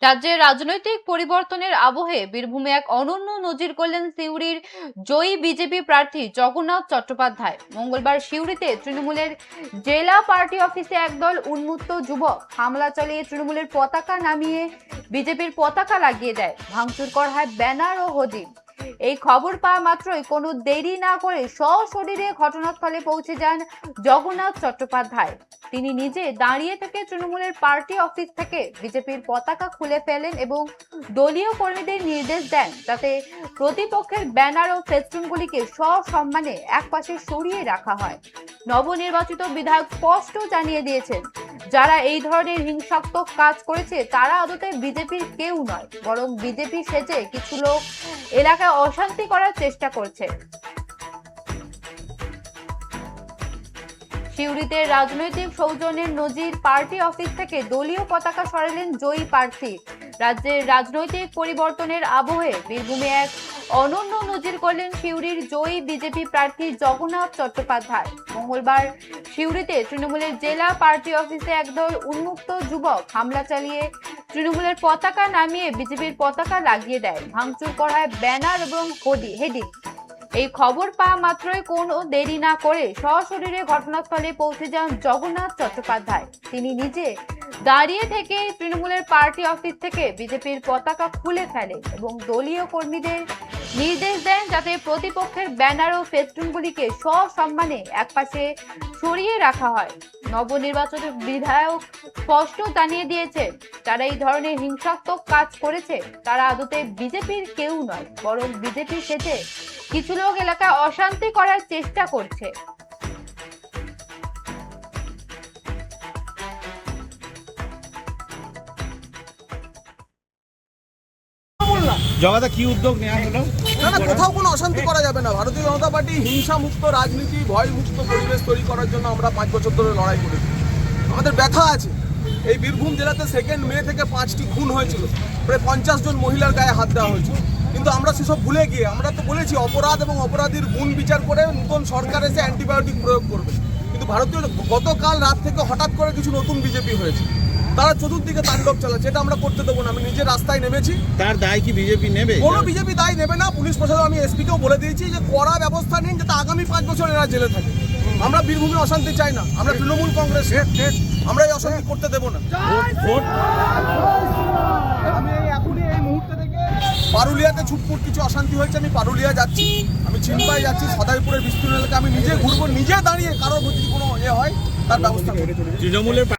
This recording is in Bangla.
রাজ্যের রাজনৈতিক পরিবর্তনের আবহে বীরভূমে এক অনন্য নজির করলেন সিউড়ির জয়ী বিজেপি প্রার্থী জগন্নাথ চট্টোপাধ্যায়। মঙ্গলবার সিউড়িতে তৃণমূলের জেলা পার্টি অফিসে একদল উন্মত্ত যুবক হামলা চালিয়ে তৃণমূলের পতাকা নামিয়ে বিজেপির পতাকা লাগিয়ে দেয়। ভাঙচুর করা হয় ব্যানার ও হোর্ডিং। এই খবর পাওয়া মাত্রই কোনো দেরি না করে সশরীরে ঘটনাস্থলে পৌঁছে যান জগন্নাথ চট্টোপাধ্যায়। তিনি নিজে দাঁড়িয়ে থেকে তৃণমূলের পার্টি অফিস থেকে বিজেপির পতাকা খুলে ফেলেন এবং দলীয় কর্মীদের নির্দেশ দেন যাতে প্রতিপক্ষের ব্যানার ও ফেস্টুনগুলিকে সসম্মানে একপাশে সরিয়ে রাখা হয়। নবনির্বাচিত বিধায়ক স্পষ্ট জানিয়ে দিয়েছেন, যারা এই ধরনের হিংসাত্মক কাজ করেছে তারা আদতে বিজেপির কেউ নয়, বরং বিজেপি সেজে কিছু লোক এলাকায় অশান্তি করার চেষ্টা করছে। সিউড়িতে রাজনৈতিক সৌজন্যের নজির, পার্টি অফিস থেকে দলীয় পতাকা সরালেন জয়ী প্রার্থী। রাজ্যের রাজনৈতিক পরিবর্তনের আবহে বীরভূমে এক অনন্য নজির করলেন সিউড়ির জয়ী বিজেপি প্রার্থী জগন্নাথ চট্টোপাধ্যায়। মঙ্গলবার সিউড়িতে তৃণমূলের জেলা পার্টি অফিসে একদল উন্মুক্ত যুবক হামলা চালিয়ে তৃণমূলের পতাকা নামিয়ে বিজেপির পতাকা লাগিয়ে দেয়। ভাঙচুর করা হয় ব্যানার এবং হেডিং। এই খবর পাওয়া মাত্রই কোনো দেরি না করে সশরীরে ঘটনাস্থলে পৌঁছে যান জগন্নাথ চট্টোপাধ্যায়। তিনি নিজে দাঁড়িয়ে থেকে তৃণমূলের পার্টি অফিস থেকে বিজেপির পতাকা খুলে ফেলে এবং দলীয় কর্মীদের নির্দেশ দেন যাতে প্রতিপক্ষের ব্যানার ও ফেস্টুনগুলিকে সসম্মানে একপাশে সরিয়ে রাখা হয়। নবনির্বাচিত বিধায়ক স্পষ্ট জানিয়ে দিয়েছে, যারা এই ধরনের হিংসাত্মক কাজ করেছে তারা আদতে বিজেপির কেউ নয়, বরং বিজেপি সেজে কিছু লোক এলাকায় অশান্তি করার চেষ্টা করছে। জগাদা কি উদ্যোগ নেওয়া হলো? না, কোথাও কোনো অশান্তি করা যাবে না। ভারতীয় জনতা পার্টি হিংসা মুক্ত রাজনীতি, ভয় মুক্ত পরিবেশ তৈরি করার জন্য আমরা 5 বছর ধরে লড়াই করেছি। আমাদের ব্যথা আছে। এই বীরভূম জেলাতে 2 মে থেকে 5টি খুন হয়েছিল, প্রায় 50 জন মহিলার গায়ে হাত দেওয়া হয়েছিল। কিন্তু আমরা সেসব ভুলে গিয়ে আমরা তো বলেছি অপরাধ এবং অপরাধীর গুণ বিচার করে নতুন সরকার এসে অ্যান্টিবায়োটিক প্রয়োগ করবে। কিন্তু গতকাল রাত থেকে হঠাৎ করে কিছু নতুন বিজেপি হয়েছে, তারা চতুর্দিকে তাণ্ডব চালাচ্ছে। এটা আমরা করতে দেবো না। আমি নিজে রাস্তায় নেমেছি। তার দায় কি বিজেপি নেবে? কোনো বিজেপি দায় নেবে না। পুলিশ প্রশাসন, আমি এসপিকেও বলে দিয়েছি যে কড়া ব্যবস্থা নিন যাতে আগামী 5 বছর এরা জেলে থাকে। আমরা বীরভূমে অশান্তি চাই না। আমরা তৃণমূল কংগ্রেস, আমরা এই অশান্তি করতে দেবো না। আমি এখনই এই মুহূর্তে থেকে পারুলিয়াতে ছুটপুট কিছু অশান্তি হয়েছে, আমি পারুলিয়া যাচ্ছি, আমি চিনপাই যাচ্ছি, সদাইপুরের বিস্তীর্ণ এলাকা আমি নিজে ঘুরবো, নিজে দাঁড়িয়ে কারোর যদি কোনো হয় তার ব্যবস্থা করব। তৃণমূলের